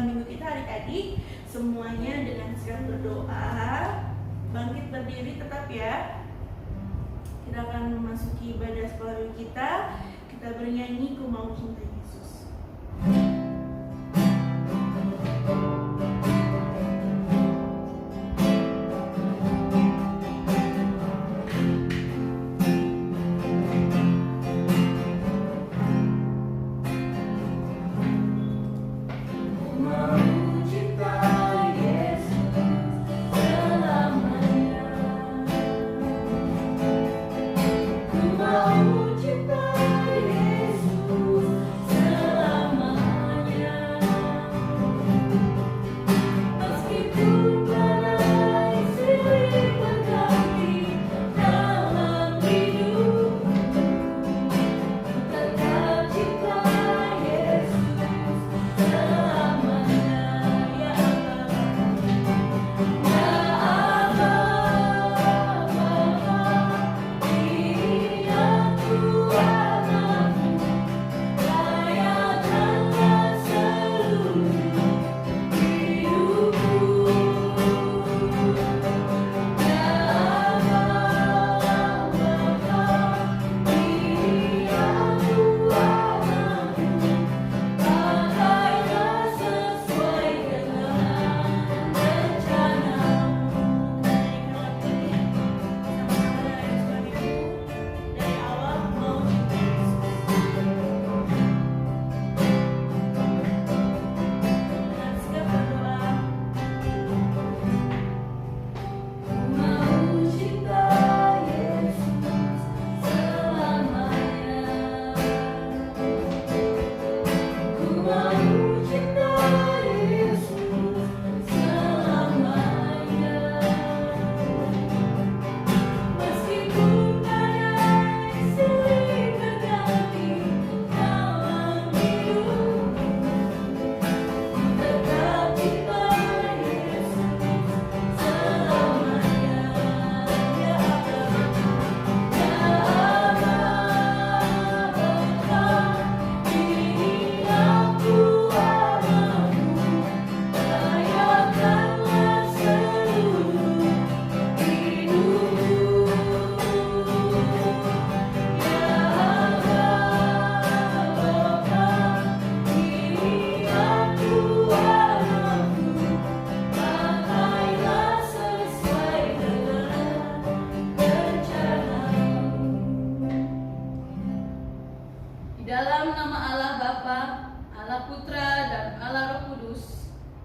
pembukaan minggu kita adik-adik. Semuanya dengan segera berdoa, bangkit berdiri tetap ya. Kita akan memasuki ibadah sekolah minggu kita. Kita bernyanyi Ku Mau Cinta Yesus.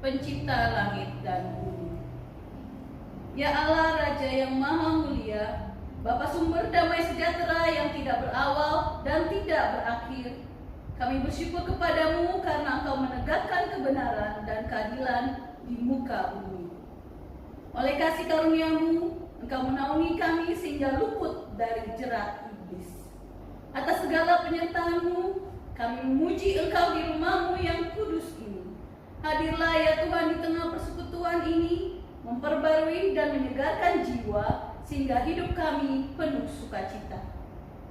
Pencipta langit dan bumi. Ya Allah, Raja yang Maha Mulia, Bapa sumber damai sejahtera yang tidak berawal dan tidak berakhir, kami bersyukur kepadamu karena Engkau menegakkan kebenaran dan keadilan di muka bumi. Oleh kasih karunia-Mu, Engkau menaungi kami sehingga luput dari jerat iblis. Atas segala penyertaan-Mu, kami memuji Engkau di rumah-Mu yang kudus ini. Hadirlah ya Tuhan di tengah persekutuan ini, memperbarui dan menyegarkan jiwa, sehingga hidup kami penuh sukacita.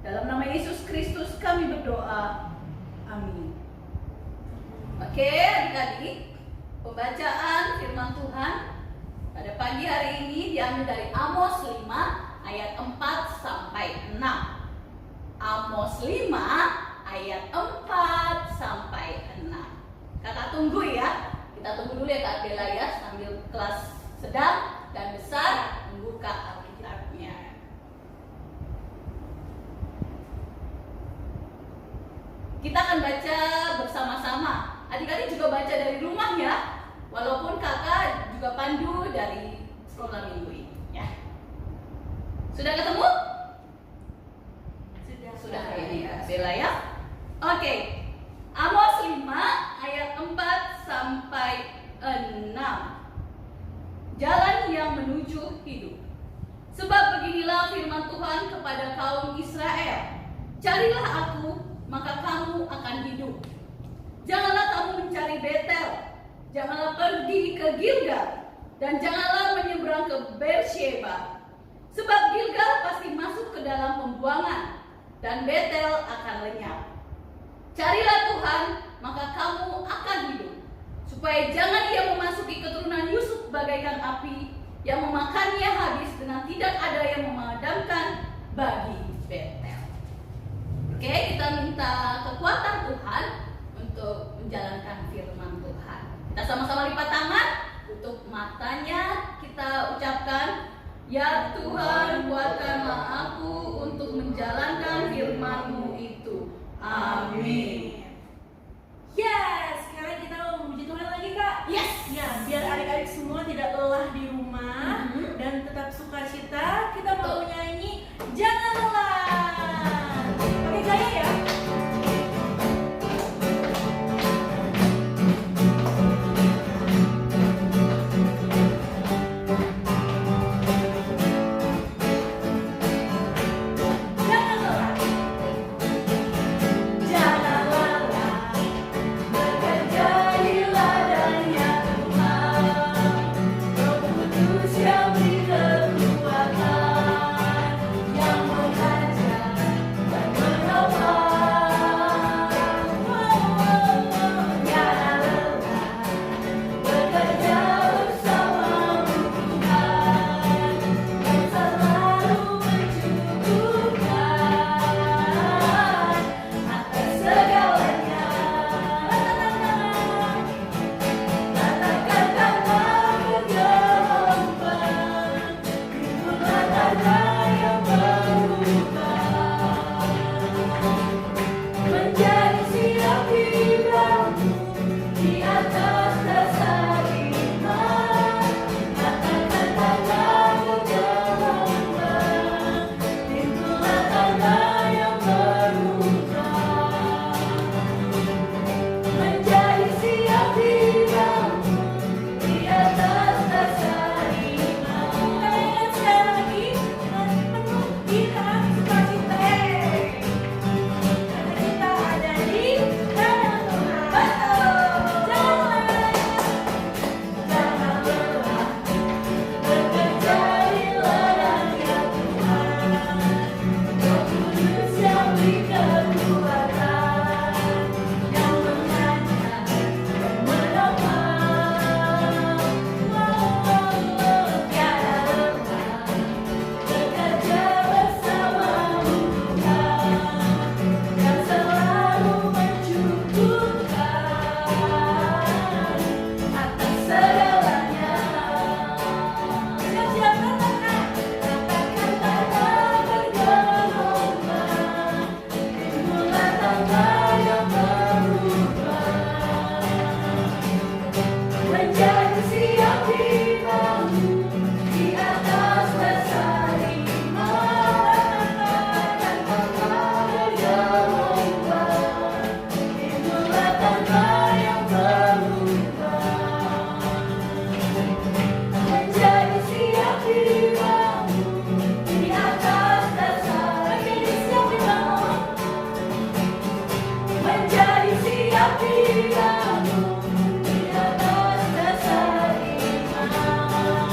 Dalam nama Yesus Kristus kami berdoa. Amin. Oke adik-adik, pembacaan firman Tuhan pada pagi hari ini diambil dari Amos 5 ayat 4 sampai 6. Amos 5 ayat 4 sampai 6. Kakak tunggu ya. Kita tunggu dulu ya Kak Bella ya, sambil kelas sedang dan besar membuka Alkitabnya. Kita akan baca bersama-sama. Adik-adik juga baca dari rumah ya. Walaupun kakak juga pandu dari sekolah minggu ini ya. Sudah ketemu? Sudah ini Kak Bella ya. Oke. Amos 5 ayat 4 sampai 6. Jalan yang menuju hidup. Sebab beginilah firman Tuhan kepada kaum Israel. Carilah aku, maka kamu akan hidup. Janganlah kamu mencari Betel. Janganlah pergi ke Gilgal. Dan janganlah menyeberang ke Beersheba. Sebab Gilgal pasti masuk ke dalam pembuangan. Dan Betel akan lenyap. Carilah Tuhan, maka kamu akan hidup, supaya bagaikan api yang memakannya habis dengan tidak ada yang memadamkan bagi Betel. Oke, kita minta kekuatan Tuhan untuk menjalankan firman Tuhan. Kita sama-sama lipat tangan, tutup matanya, kita ucapkan, ya Tuhan, kuatkanlah aku untuk menjalankan firman-Mu itu. Amin. Yes, sekarang kita mau memuji Tuhan lagi Kak. Yes. Ya, biar adik-adik semua tidak lelah di rumah dan tetap sukacita, kita mau nyanyi Jangan Lelah. Pakai gaya ya. Jangan lelah. Jangan lelah bekerja di ladangnya Tuhan. Roh Kudus yang beri kekuatan, yang mengajar dan menopang. Jangan lelah bekerja bersamamu Tuhan, yang selalu mencukupkan atas segalanya. Katakan tangan bergelombang, rindulah tanda yang berubah, menjadi siap tibamu di atas dasar iman. Katakan tangan bergelombang, rindulah tanda yang berubah, menjadi siap tibamu di atas dasar iman. Kita ingat sekali lagi dengan penuh irama sukacita. Karena kita ada di tangan Tuhan. Jangan lelah bekerja di ladangnya Tuhan. Roh Kudus yang beri kekuatan, yang mengajar dan menopang. Tiada lelah bekerja bersamamu Tuhan, yang selalu mencukupkan atas segalanya. Siap-siap katakan, katakan tanda bergelombang, rindulah tanda yang berubah, menjadi siap tibamu di atas dasar iman. Katakan tanda bergelombang, rindulah tanda yang berubah, menjadi siap tibamu di atas dasar iman. Menjadi siap tibamu di atas dasar iman.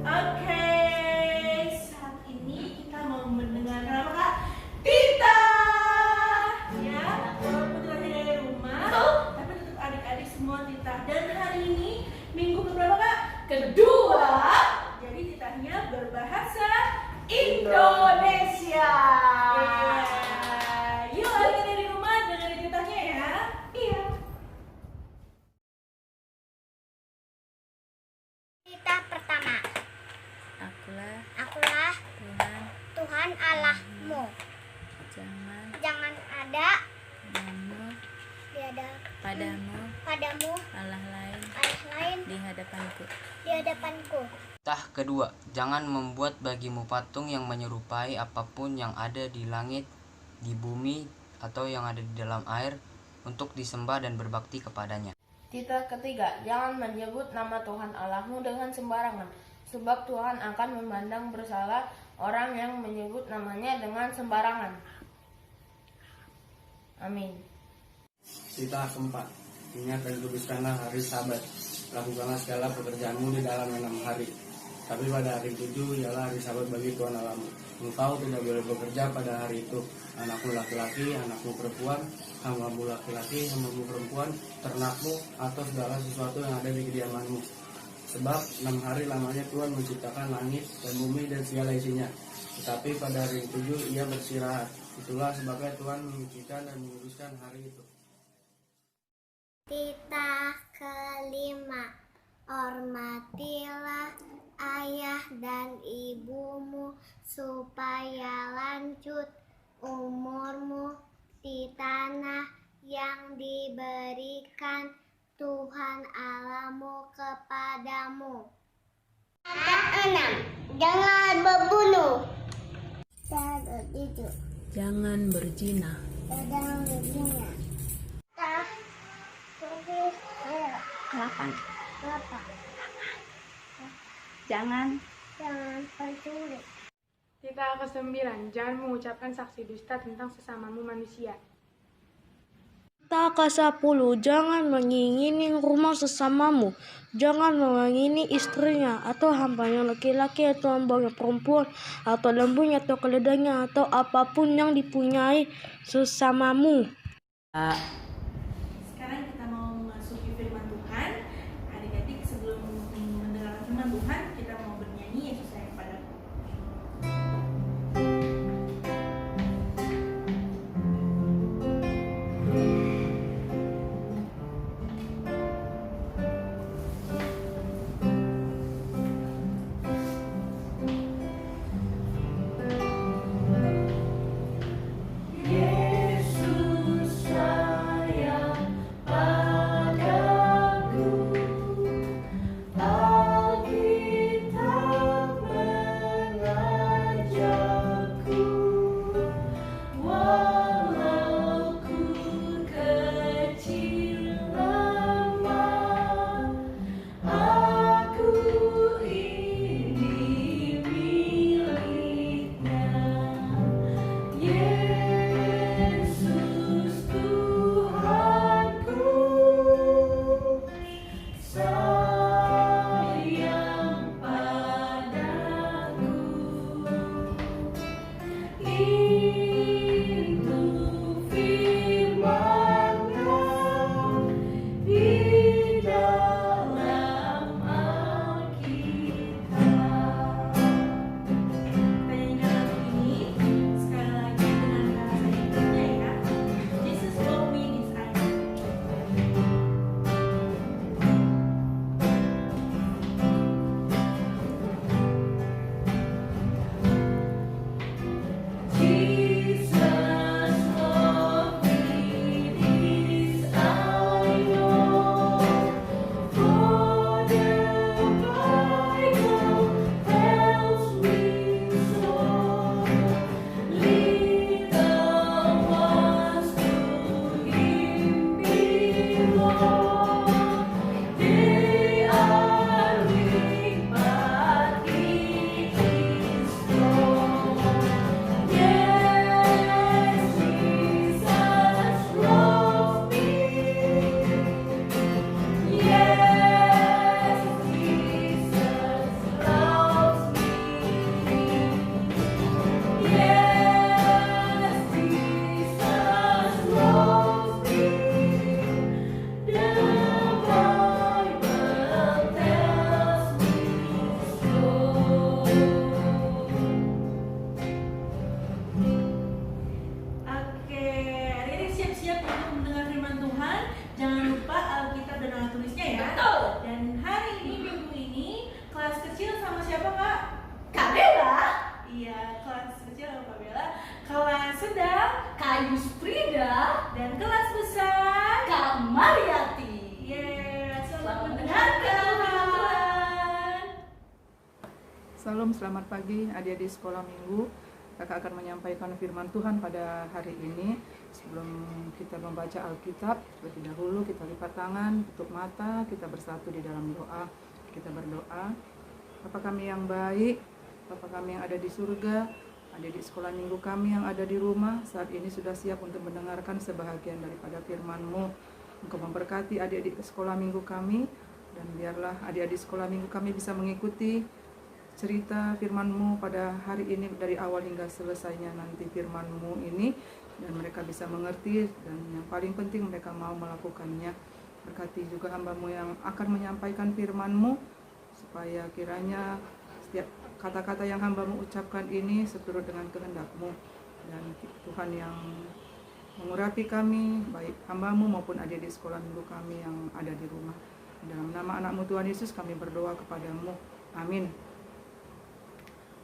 Oke, saat ini kita mau mendengarkan apa Kak? Tita. Ya, walaupun titanya dari rumah, tapi tetap adik-adik semua tita. Dan hari ini minggu keberapa Kak? Kedua. Jadi titanya berbahasa Indonesia. Iya. Yuk adik-adik dari rumah dengerin titanya ya. Iya. Cerita pertama. Akulah Tuhan Allahmu. Jangan ada padamu Allah lain di di hadapanku. Tah kedua, jangan membuat bagimu patung yang menyerupai apapun yang ada di langit, di bumi, atau yang ada di dalam air, untuk disembah dan berbakti kepadanya. Titah ketiga, jangan menyebut nama Tuhan Allahmu dengan sembarangan, sebab Tuhan akan memandang bersalah orang yang menyebut namanya dengan sembarangan. Amin. Titah keempat, ingat dan kuduskanlah hari Sabat. Lakukanlah segala pekerjaanmu di dalam 6 hari. Tapi pada hari 7 ialah hari Sabat bagi Tuhan Allahmu. Engkau tidak boleh bekerja pada hari itu. Anakmu laki-laki, anakmu perempuan, hambamu laki-laki, hambamu perempuan, ternakmu, atau segala sesuatu yang ada di kediamanmu. Sebab 6 hari lamanya Tuhan menciptakan langit dan bumi dan segala isinya. Tetapi pada hari ke-7 ia beristirahat. Itulah sebabnya Tuhan menyucikan dan menguduskan hari itu. Titah kelima, hormatilah ayah dan ibumu supaya lanjut umurmu di tanah yang diberikan Tuhan Allahmu kepadamu. Kata 6. Jangan berbunuh. Kata 7. Jangan berzina. Jangan berzina. Kata 8. Jangan pencuri. Titah ke-9, jangan mengucapkan saksi dusta tentang sesamamu manusia. Titah ke-10, jangan mengingini rumah sesamamu. Jangan mengingini istrinya, atau hambanya laki-laki, atau hambanya perempuan, atau lembunya, atau keledainya, atau apapun yang dipunyai sesamamu. Sekarang kita mau memasuki firman Tuhan. Adik-adik, sebelum mendengar firman Tuhan, kita mau bernyanyi Yesus sayang padaku. Salam, selamat pagi adik-adik sekolah minggu. Kakak akan menyampaikan firman Tuhan pada hari ini. Sebelum kita membaca Alkitab, terlebih dahulu kita lipat tangan, tutup mata, kita bersatu di dalam doa. Kita berdoa. Bapa kami yang baik, Bapa kami yang ada di surga, adik-adik sekolah minggu kami yang ada di rumah, saat ini sudah siap untuk mendengarkan sebahagian daripada firman-Mu. Engkau memberkati adik-adik sekolah minggu kami, dan biarlah adik-adik sekolah minggu kami bisa mengikuti cerita firman-Mu pada hari ini dari awal hingga selesainya nanti firman-Mu ini, dan mereka bisa mengerti, dan yang paling penting mereka mau melakukannya. Berkati juga hamba-Mu yang akan menyampaikan firman-Mu, supaya kiranya setiap kata-kata yang hamba-Mu ucapkan ini seturut dengan kehendak-Mu, dan Tuhan yang mengurapi kami, baik hamba-Mu maupun adik-adik sekolah minggu kami yang ada di rumah. Dalam nama anak-Mu Tuhan Yesus kami berdoa kepada-Mu, amin.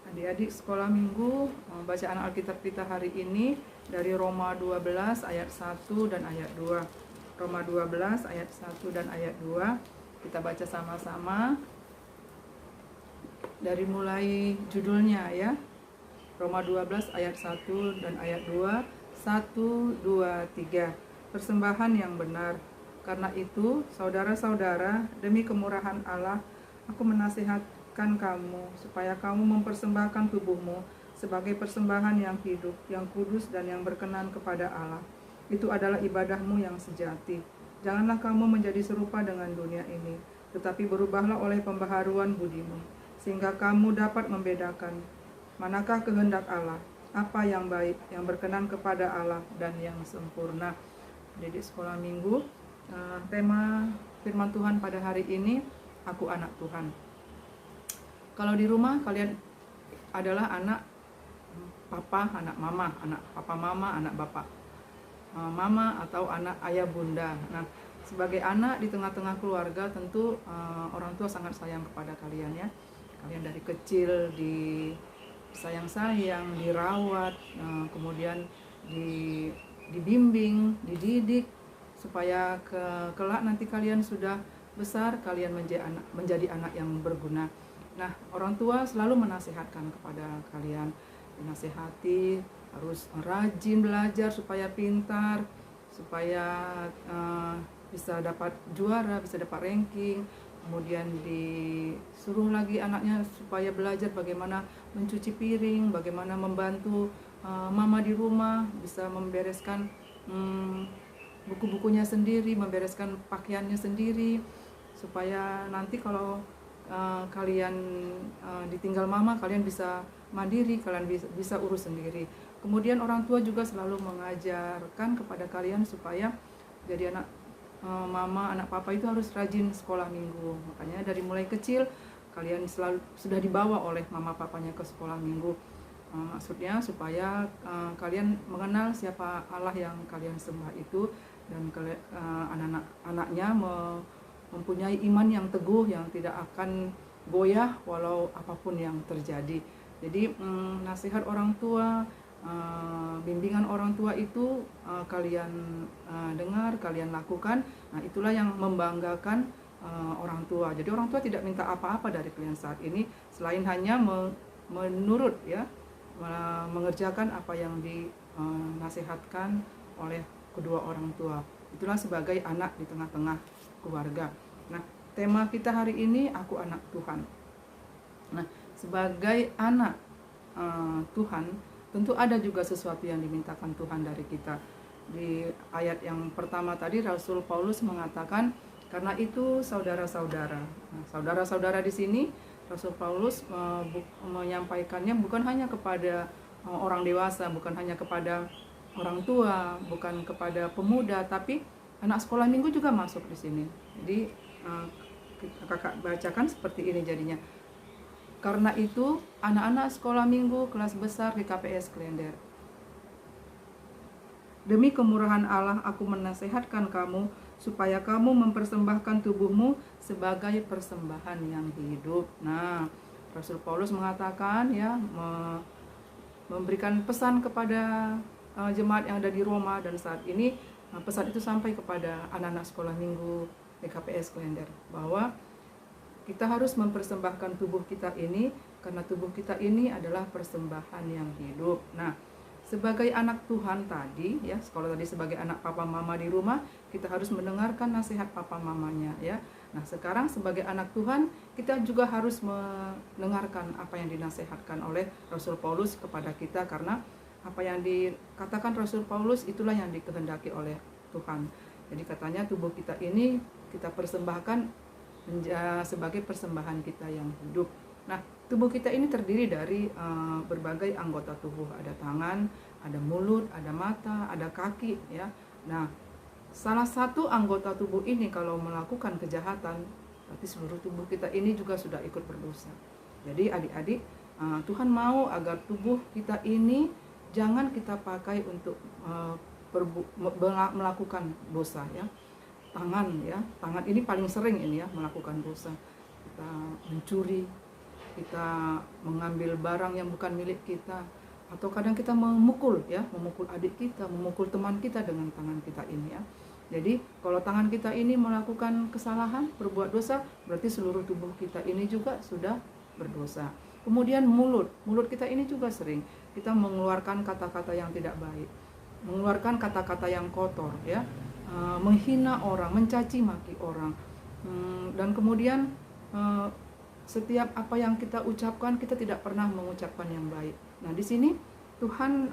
Adik-adik sekolah minggu, bacaan Alkitab kita hari ini dari Roma 12 ayat 1 dan ayat 2. Roma 12 ayat 1 dan ayat 2. Kita baca sama-sama dari mulai judulnya ya. Roma 12 ayat 1 dan ayat 2. 1, 2, 3. Persembahan yang benar. Karena itu, saudara-saudara, demi kemurahan Allah, aku menasihatkan kamu supaya kamu mempersembahkan tubuhmu sebagai persembahan yang hidup, yang kudus dan yang berkenan kepada Allah. Itu adalah ibadahmu yang sejati. Janganlah kamu menjadi serupa dengan dunia ini, tetapi berubahlah oleh pembaharuan budimu, sehingga kamu dapat membedakan manakah kehendak Allah, apa yang baik, yang berkenan kepada Allah dan yang sempurna. Jadi sekolah minggu, tema firman Tuhan pada hari ini, aku anak Tuhan. Kalau di rumah kalian adalah anak papa, anak mama, anak papa mama, anak bapak mama atau anak ayah bunda. Nah, sebagai anak di tengah-tengah keluarga tentu orang tua sangat sayang kepada kalian ya. Kalian dari kecil disayang-sayang, dirawat, kemudian dibimbing, dididik supaya kelak nanti kalian sudah besar kalian menjadi anak yang berguna. Nah, orang tua selalu menasihatkan kepada kalian, dinasihati harus rajin belajar supaya pintar, supaya bisa dapat juara, bisa dapat ranking. Kemudian disuruh lagi anaknya supaya belajar bagaimana mencuci piring, bagaimana membantu mama di rumah, bisa membereskan buku-bukunya sendiri, membereskan pakaiannya sendiri, supaya nanti kalau kalian ditinggal mama, kalian bisa mandiri, kalian bisa urus sendiri. Kemudian orang tua juga selalu mengajarkan kepada kalian supaya jadi anak mama, anak papa itu harus rajin sekolah minggu. Makanya dari mulai kecil kalian selalu sudah dibawa oleh mama papanya ke sekolah minggu. Maksudnya supaya kalian mengenal siapa Allah yang kalian sembah itu, dan anak-anaknya mempunyai iman yang teguh yang tidak akan goyah walau apapun yang terjadi. Jadi nasihat orang tua, bimbingan orang tua itu kalian dengar, kalian lakukan. Nah, itulah yang membanggakan orang tua. Jadi orang tua tidak minta apa-apa dari kalian saat ini selain hanya menurut ya, mengerjakan apa yang dinasihatkan oleh kedua orang tua. Itulah sebagai anak di tengah-tengah keluarga. Nah, tema kita hari ini, aku anak Tuhan. Nah, sebagai anak Tuhan, tentu ada juga sesuatu yang dimintakan Tuhan dari kita. Di ayat yang pertama tadi, Rasul Paulus mengatakan, karena itu saudara-saudara. Nah, saudara-saudara di sini, Rasul Paulus menyampaikannya bukan hanya kepada orang dewasa, bukan hanya kepada orang tua, bukan kepada pemuda, tapi anak sekolah minggu juga masuk di sini. Jadi kakak bacakan seperti ini jadinya. Karena itu anak-anak sekolah minggu kelas besar di KPS Klender, demi kemurahan Allah aku menasehatkan kamu supaya kamu mempersembahkan tubuhmu sebagai persembahan yang hidup. Nah, Rasul Paulus mengatakan ya, memberikan pesan kepada jemaat yang ada di Roma, dan saat ini pesan itu sampai kepada anak-anak sekolah minggu di KPS Klender, bahwa kita harus mempersembahkan tubuh kita ini karena tubuh kita ini adalah persembahan yang hidup. Nah, sebagai anak Tuhan tadi ya, kalau tadi sebagai anak papa mama di rumah, kita harus mendengarkan nasihat papa mamanya ya. Nah, sekarang sebagai anak Tuhan, kita juga harus mendengarkan apa yang dinasihatkan oleh Rasul Paulus kepada kita, karena apa yang dikatakan Rasul Paulus itulah yang dikehendaki oleh Tuhan. Jadi katanya tubuh kita ini kita persembahkan sebagai persembahan kita yang hidup. Nah, tubuh kita ini terdiri dari berbagai anggota tubuh. Ada tangan, ada mulut, ada mata, ada kaki, ya. Nah, salah satu anggota tubuh ini kalau melakukan kejahatan, berarti seluruh tubuh kita ini juga sudah ikut berdosa. Jadi adik-adik, Tuhan mau agar tubuh kita ini jangan kita pakai untuk melakukan dosa, ya. Tangan, ya, tangan ini paling sering ini, ya, melakukan dosa. Kita mencuri, kita mengambil barang yang bukan milik kita, atau kadang kita memukul, ya, memukul adik kita, memukul teman kita dengan tangan kita ini, ya. Jadi kalau tangan kita ini melakukan kesalahan, berbuat dosa, berarti seluruh tubuh kita ini juga sudah berdosa. Kemudian mulut kita ini juga sering kita mengeluarkan kata-kata yang tidak baik, mengeluarkan kata-kata yang kotor, ya, menghina orang, mencaci maki orang, dan kemudian setiap apa yang kita ucapkan kita tidak pernah mengucapkan yang baik. Nah, di sini Tuhan,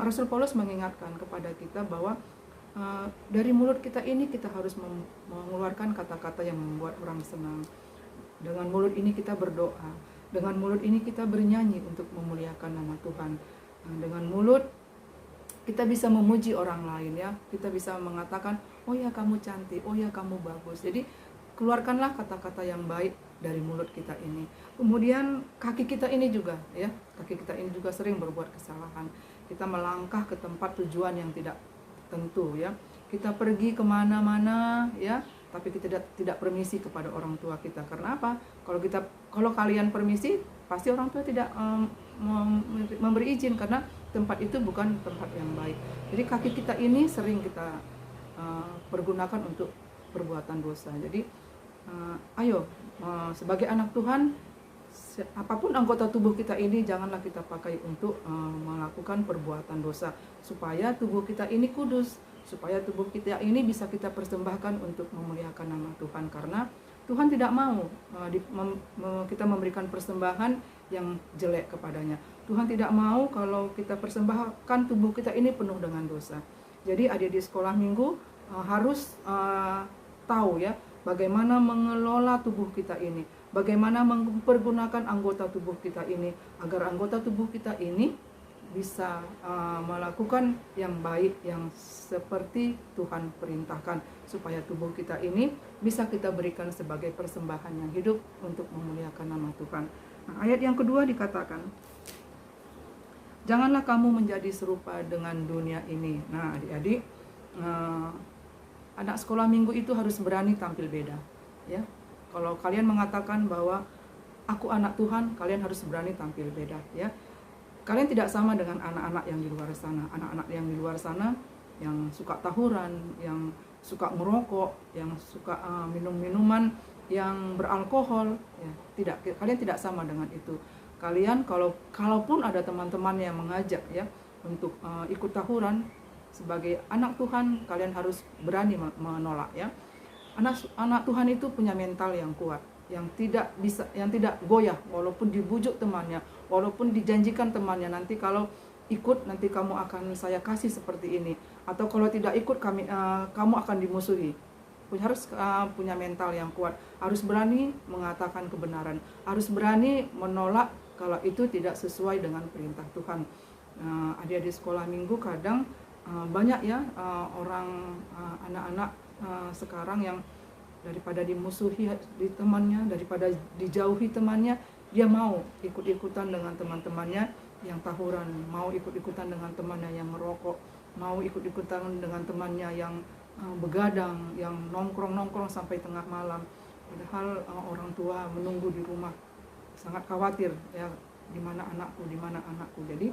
Rasul Paulus mengingatkan kepada kita bahwa dari mulut kita ini kita harus mengeluarkan kata-kata yang membuat orang senang. Dengan mulut ini kita berdoa, dengan mulut ini kita bernyanyi untuk memuliakan nama Tuhan. Dengan mulut kita bisa memuji orang lain, ya. Kita bisa mengatakan, oh ya kamu cantik, oh ya kamu bagus. Jadi keluarkanlah kata-kata yang baik dari mulut kita ini. Kemudian kaki kita ini juga, ya, kaki kita ini juga sering berbuat kesalahan. Kita melangkah ke tempat tujuan yang tidak tentu, ya. Kita pergi kemana-mana, ya, tapi kita tidak permisi kepada orang tua kita. Karena apa? Kalau kalian permisi, pasti orang tua tidak memberi izin, karena tempat itu bukan tempat yang baik. Jadi kaki kita ini sering kita pergunakan untuk perbuatan dosa. Jadi ayo, sebagai anak Tuhan, apapun anggota tubuh kita ini janganlah kita pakai untuk melakukan perbuatan dosa, supaya tubuh kita ini kudus, supaya tubuh kita ini bisa kita persembahkan untuk memuliakan nama Tuhan. Karena Tuhan tidak mau kita memberikan persembahan yang jelek kepadanya. Tuhan tidak mau kalau kita persembahkan tubuh kita ini penuh dengan dosa. Jadi adik di sekolah minggu harus tahu, ya, bagaimana mengelola tubuh kita ini, bagaimana mempergunakan anggota tubuh kita ini, agar anggota tubuh kita ini bisa melakukan yang baik, yang seperti Tuhan perintahkan, supaya tubuh kita ini bisa kita berikan sebagai persembahan yang hidup untuk memuliakan nama Tuhan. Nah, ayat yang kedua dikatakan, janganlah kamu menjadi serupa dengan dunia ini. Nah, adik-adik, anak sekolah minggu itu harus berani tampil beda, ya. Kalau kalian mengatakan bahwa aku anak Tuhan, kalian harus berani tampil beda, ya. Kalian tidak sama dengan anak-anak yang di luar sana. Anak-anak yang di luar sana yang suka tawuran, yang suka merokok, yang suka minum-minuman yang beralkohol, ya. Kalian tidak sama dengan itu. Kalian kalaupun ada teman-teman yang mengajak, ya, untuk ikut tawuran, sebagai anak Tuhan kalian harus berani menolak, ya. Anak Tuhan itu punya mental yang kuat, yang tidak goyah walaupun dibujuk temannya, walaupun dijanjikan temannya, nanti kalau ikut nanti kamu akan saya kasih seperti ini, atau kalau tidak ikut kamu akan dimusuhi. Harus punya mental yang kuat, harus berani mengatakan kebenaran, harus berani menolak kalau itu tidak sesuai dengan perintah Tuhan. Adik-adik sekolah minggu kadang banyak, ya, anak-anak sekarang yang daripada dimusuhi di temannya, daripada dijauhi temannya, dia mau ikut-ikutan dengan teman-temannya yang tawuran, mau ikut-ikutan dengan temannya yang merokok, mau ikut-ikutan dengan temannya yang begadang, yang nongkrong-nongkrong sampai tengah malam. Padahal orang tua menunggu di rumah, sangat khawatir, ya, di mana anakku, di mana anakku. Jadi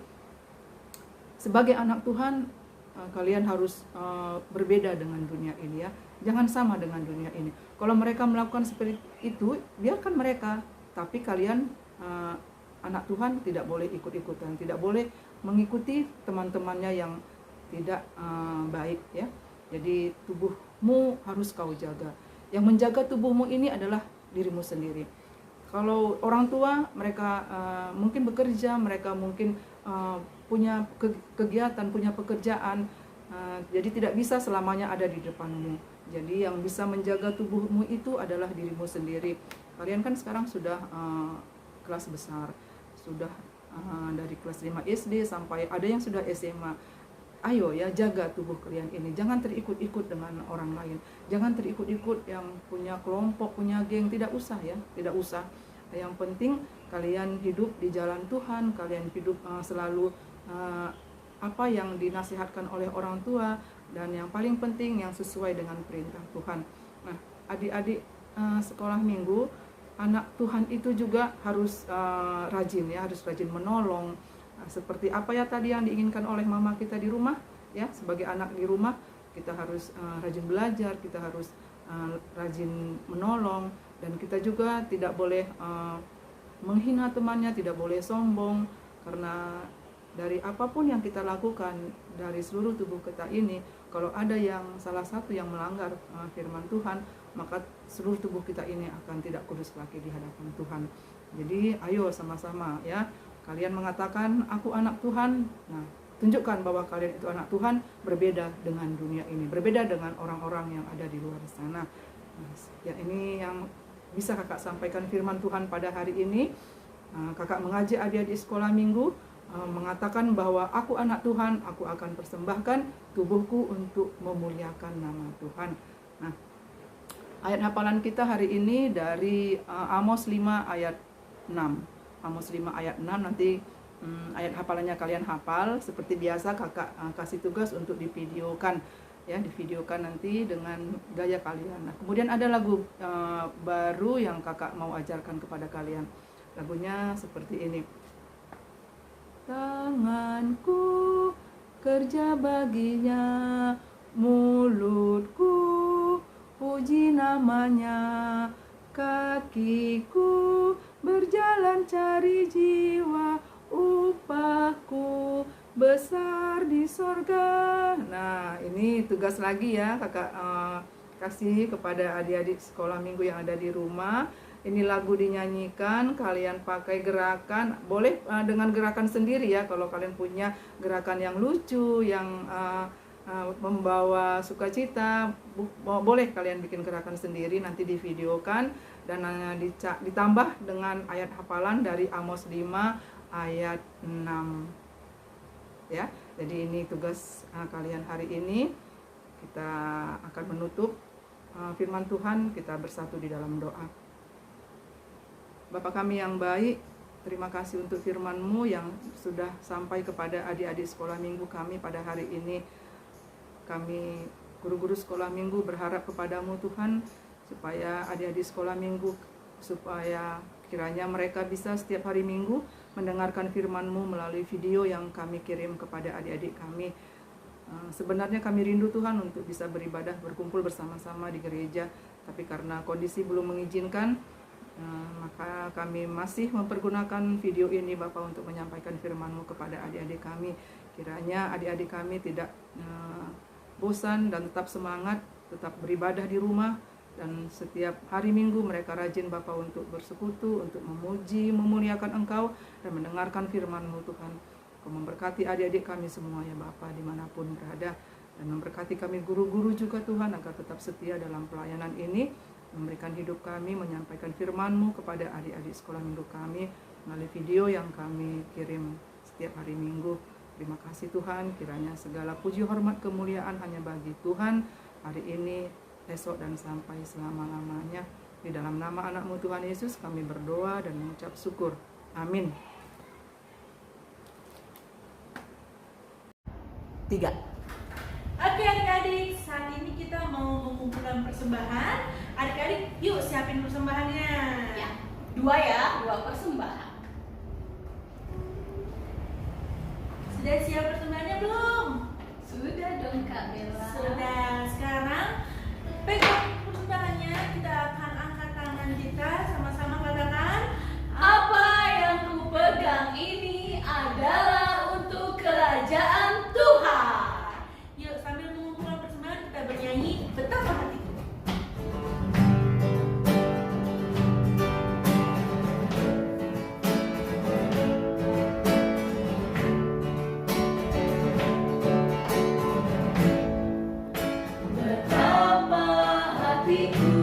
sebagai anak Tuhan, kalian harus berbeda dengan dunia ini, ya. Jangan sama dengan dunia ini. Kalau mereka melakukan seperti itu, biarkan mereka. Tapi kalian anak Tuhan tidak boleh ikut-ikutan, tidak boleh mengikuti teman-temannya yang tidak baik, ya. Jadi tubuhmu harus kau jaga. Yang menjaga tubuhmu ini adalah dirimu sendiri. Kalau orang tua, mereka mungkin bekerja, mereka mungkin punya kegiatan, punya pekerjaan, jadi tidak bisa selamanya ada di depanmu. Jadi yang bisa menjaga tubuhmu itu adalah dirimu sendiri. Kalian kan sekarang sudah kelas besar, sudah dari kelas 5 SD sampai ada yang sudah SMA. Ayo ya, jaga tubuh kalian ini, jangan terikut-ikut dengan orang lain, jangan terikut-ikut yang punya kelompok, punya geng, tidak usah ya, tidak usah. Yang penting kalian hidup di jalan Tuhan, kalian hidup selalu apa yang dinasihatkan oleh orang tua, dan yang paling penting yang sesuai dengan perintah Tuhan. Nah, adik-adik sekolah minggu, anak Tuhan itu juga harus rajin ya, harus rajin menolong. Seperti apa ya tadi yang diinginkan oleh mama kita di rumah ya, sebagai anak di rumah kita harus rajin belajar, kita harus rajin menolong, dan kita juga tidak boleh menghina temannya, tidak boleh sombong, karena dari apapun yang kita lakukan dari seluruh tubuh kita ini, kalau ada yang salah satu yang melanggar firman Tuhan, maka seluruh tubuh kita ini akan tidak kudus lagi di hadapan Tuhan. Jadi ayo sama-sama ya, kalian mengatakan aku anak Tuhan. Nah, tunjukkan bahwa kalian itu anak Tuhan, berbeda dengan dunia ini, berbeda dengan orang-orang yang ada di luar sana. Nah, ya ini yang bisa kakak sampaikan firman Tuhan pada hari ini. Kakak mengajak adik-adik sekolah minggu mengatakan bahwa aku anak Tuhan, aku akan persembahkan tubuhku untuk memuliakan nama Tuhan. Nah, ayat hafalan kita hari ini dari Amos 5 ayat 6. Amos 5 ayat 6, nanti ayat hafalannya kalian hafal. Seperti biasa kakak kasih tugas untuk divideokan ya, divideokan nanti dengan gaya kalian. Nah, kemudian ada lagu baru yang kakak mau ajarkan kepada kalian. Lagunya seperti ini. Tanganku kerja baginya, mulutku puji namanya, kakiku berjalan cari jiwa, upahku besar di sorga. Nah, ini tugas lagi ya kakak kasih kepada adik-adik sekolah minggu yang ada di rumah. Ini lagu dinyanyikan, kalian pakai gerakan, boleh dengan gerakan sendiri ya. Kalau kalian punya gerakan yang lucu, yang membawa sukacita, boleh kalian bikin gerakan sendiri, nanti divideokan dan ditambah dengan ayat hafalan dari Amos 5 ayat 6 ya. Jadi ini tugas kalian hari ini. Kita akan menutup firman Tuhan, kita bersatu di dalam doa. Bapa kami yang baik, terima kasih untuk firman-Mu yang sudah sampai kepada adik-adik sekolah minggu kami pada hari ini. Kami guru-guru sekolah minggu berharap kepadamu Tuhan, supaya adik-adik sekolah minggu, supaya kiranya mereka bisa setiap hari minggu mendengarkan firman-Mu melalui video yang kami kirim kepada adik-adik kami. Sebenarnya kami rindu Tuhan untuk bisa beribadah, berkumpul bersama-sama di gereja, tapi karena kondisi belum mengizinkan, maka kami masih mempergunakan video ini Bapak untuk menyampaikan firman-Mu kepada adik-adik kami. Kiranya adik-adik kami tidak bosan dan tetap semangat, tetap beribadah di rumah, dan setiap hari minggu mereka rajin Bapak untuk bersekutu, untuk memuji, memuliakan Engkau dan mendengarkan firman-Mu Tuhan. Kau memberkati adik-adik kami semua ya Bapak dimanapun berada, dan memberkati kami guru-guru juga Tuhan agar tetap setia dalam pelayanan ini, memberikan hidup kami, menyampaikan firman-Mu kepada adik-adik sekolah minggu kami melalui video yang kami kirim setiap hari minggu. Terima kasih Tuhan, kiranya segala puji hormat kemuliaan hanya bagi Tuhan hari ini, esok dan sampai selama-lamanya. Di dalam nama anak-Mu Tuhan Yesus kami berdoa dan mengucap syukur. Amin. 3. Oke adik-adik, saat ini kita mau mengumpulkan persembahan. Adik-adik, yuk siapin persembahannya. Ya, 2 persembahan. Sudah siap persembahannya belum? Sudah dong Kak Bella. Sudah. Sekarang pegang persembahannya, kita akan angkat tangan kita, sama-sama katakan, Apa yang ku pegang ini adalah untuk kerajaan Tuhan. Yuk sambil mengumpulkan persembahan kita bernyanyi betapa hatiku. Betapa hatiku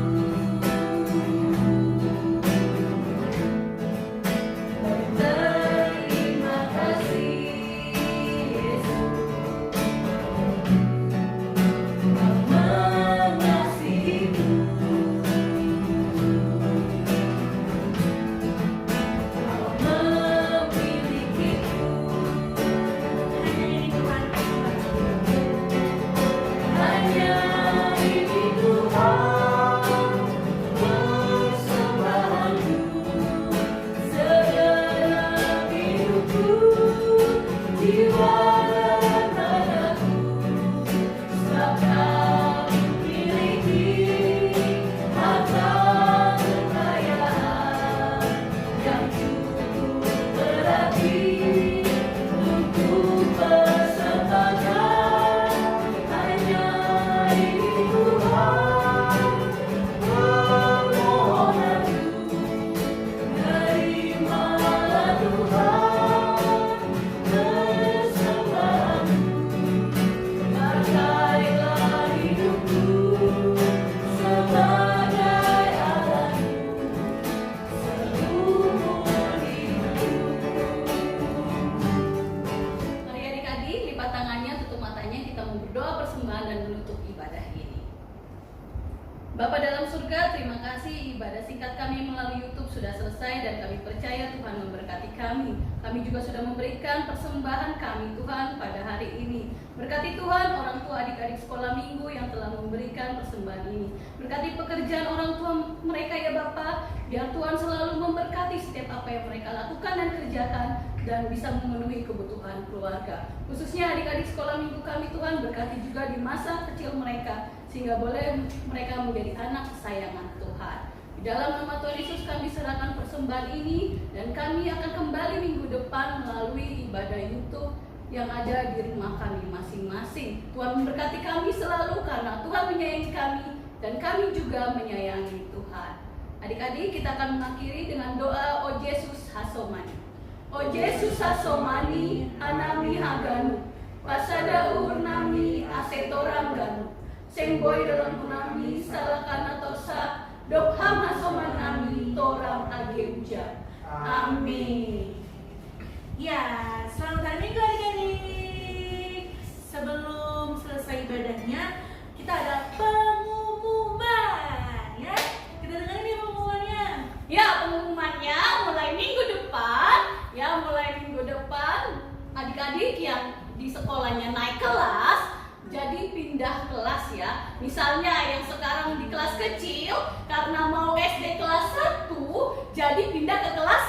persembahan dan menutup ibadah ini. Bapa dalam surga, terima kasih ibadah singkat kami melalui YouTube sudah selesai dan kami percaya Tuhan memberkati kami. Kami juga sudah memberikan persembahan kami Tuhan pada hari ini. Berkati Tuhan orang tua adik-adik sekolah minggu yang telah memberikan persembahan ini. Berkati pekerjaan orang tua mereka ya Bapa. Biar Tuhan selalu memberkati setiap apa yang mereka lakukan dan kerjakan dan bisa memenuhi kebutuhan keluarga. Khususnya adik-adik sekolah minggu kami Tuhan, berkati juga di masa kecil mereka sehingga boleh mereka menjadi anak kesayangan Tuhan. Di dalam nama Tuhan Yesus kami serahkan persembahan ini dan kami akan kembali minggu depan melalui ibadah YouTube yang ada di rumah kami masing-masing. Tuhan memberkati kami selalu karena Tuhan menyayangi kami dan kami juga menyayangi Tuhan. Adik-adik, kita akan mengakhiri dengan doa O Yesus Hasomani. O Yesus Hasomani, anami haganu, pasada urnami asetoram ganu. Sengboy dalam punami salakana tosa dokham hasomanami toram ageuja. Amin. Ya, selamat hari Minggu adik-adik. Sebelum selesai ibadahnya, kita ada pengumuman ya. Kita dengerin nih pengumumannya. Ya, pengumumannya mulai minggu depan adik-adik yang di sekolahnya naik kelas jadi pindah kelas ya. Misalnya yang sekarang di kelas kecil karena mau SD kelas 1 jadi pindah ke kelas